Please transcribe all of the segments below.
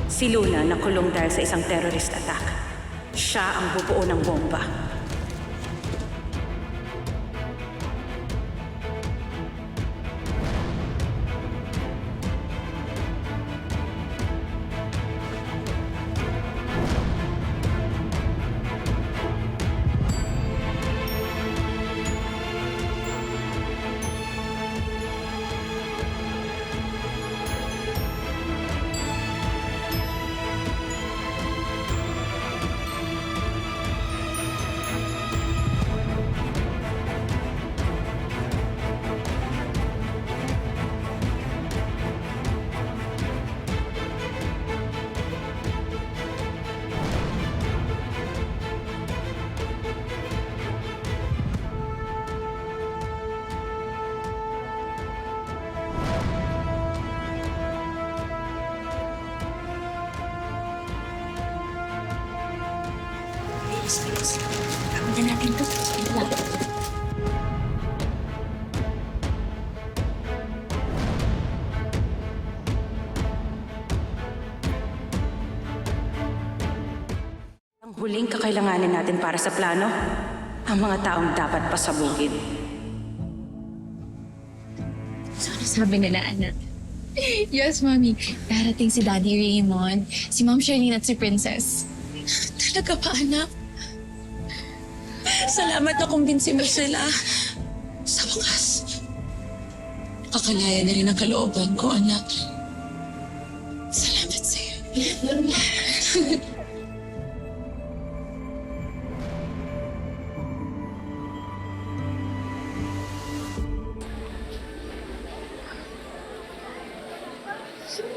Si Luna nakulong dahil sa isang terrorist attack. Siya ang bubuo ng bomba. Gawin natin to. Ang huling kakailanganin natin para sa plano, ang mga taong dapat pasabugin. So, ano sabi nila, anak? Yes, Mommy. Darating si Daddy Raymond, si Ma'am Charlene at si Princess. Talaga ba, anak? Salamat na kumbinsi mo sila. Sa wakas, kakalaya na rin ang kalooban ko, anak. Salamat sa'yo.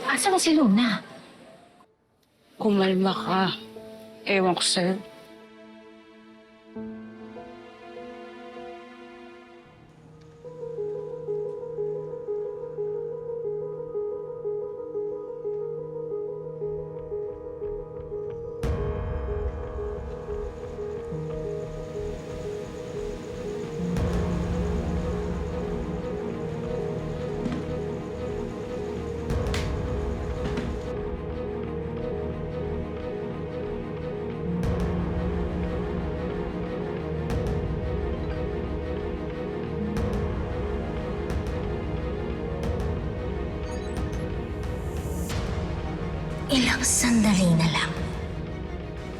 Asa na si Luna? Kumalma ka. Ewan ko sa'yo. Ilang sandali na lang.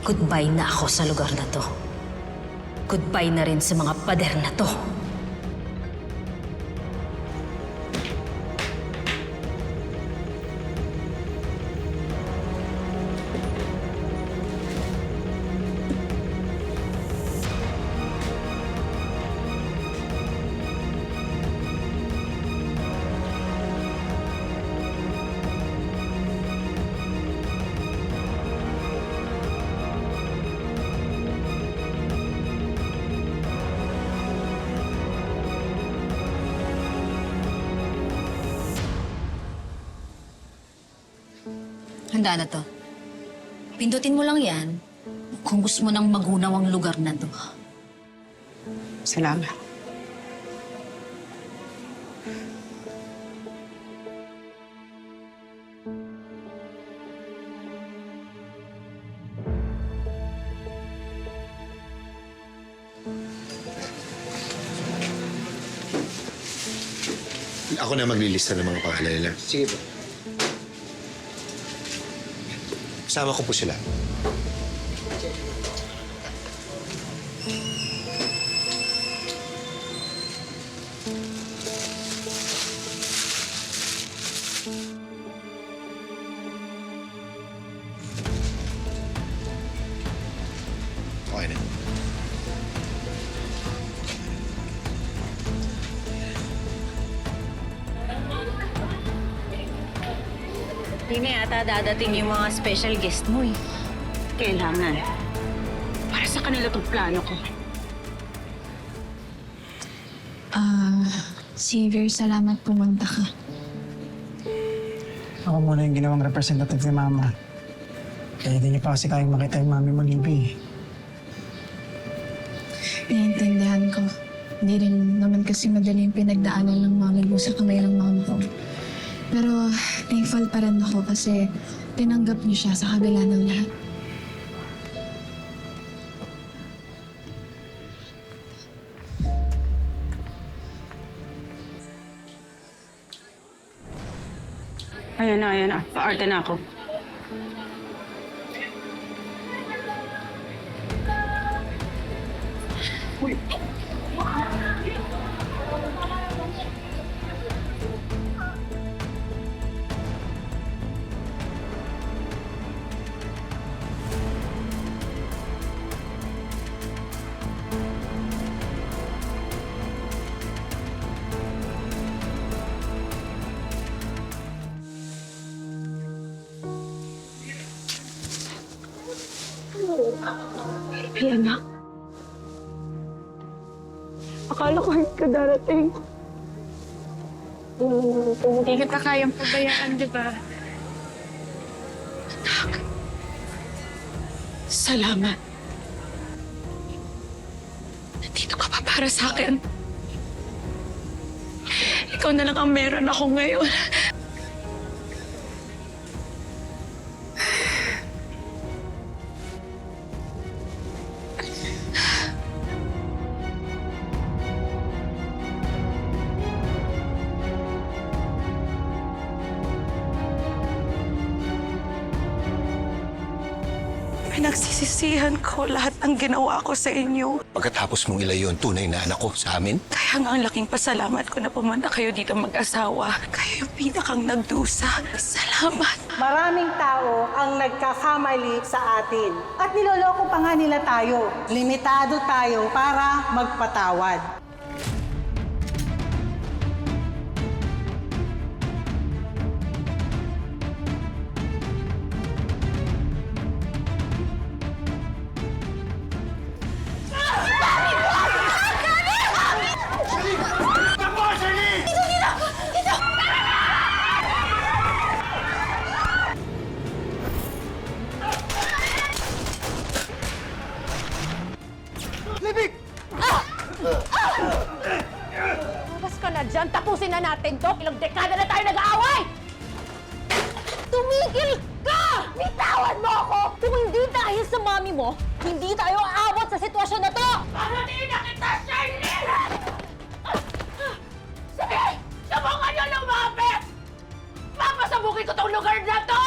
Goodbye na ako sa lugar na to. Goodbye na rin sa mga pader na to. Handa na to. Pindutin mo lang yan kung gusto mo nang magunaw ang lugar na to. Salamat. Ako na maglilista ng mga pangalan nila. Sige po. Kasama ko po sila. Okay na. Hindi na yata dadating yung mga special guest mo eh. Kailangan. Para sa kanila itong plano ko. Xavier, salamat pumunta ka. Ako muna yung ginawang representative ni Mama. Kaya hindi niyo pa kasi kayang makita yung mami mo, Libby. Naiintindihan ko. Hindi rin naman kasi madali yung pinagdaanan ng mami mo sa kamay ng mama ko. Pero thankful pa rin ako kasi tinanggap niyo siya sa kabila ng lahat. Ayan na. Pa-arte na ako. Ay, anak. Akala ko hindi ka darating. Hindi kita kayang pabayaan, di ba? Anak. Salamat. Nandito ka pa para sa akin. Ikaw na lang ang meron ako ngayon. Pinagsisisihan ko lahat ng ginawa ko sa inyo. Pagkatapos mong ilayon, tunay na anak ko sa amin. Kaya nga ang laking pasalamat ko na pumunta kayo dito mag-asawa. Kayo yung pinakang nagdusa. Salamat. Maraming tao ang nagkakamali sa atin. At niloloko pa nga nila tayo. Limitado tayo para magpatawad. Labas ka na dyan! Tapusin na natin to! Ilang dekada na tayo nag-aaway! Tumigil ka! Bitawan mo ako! Kung hindi dahil sa mami mo, hindi tayo aabot sa sitwasyon na to! Parating na kita, Charlene! Sige! Subukan nyo lumapit! Papasabukin ko tong lugar na to!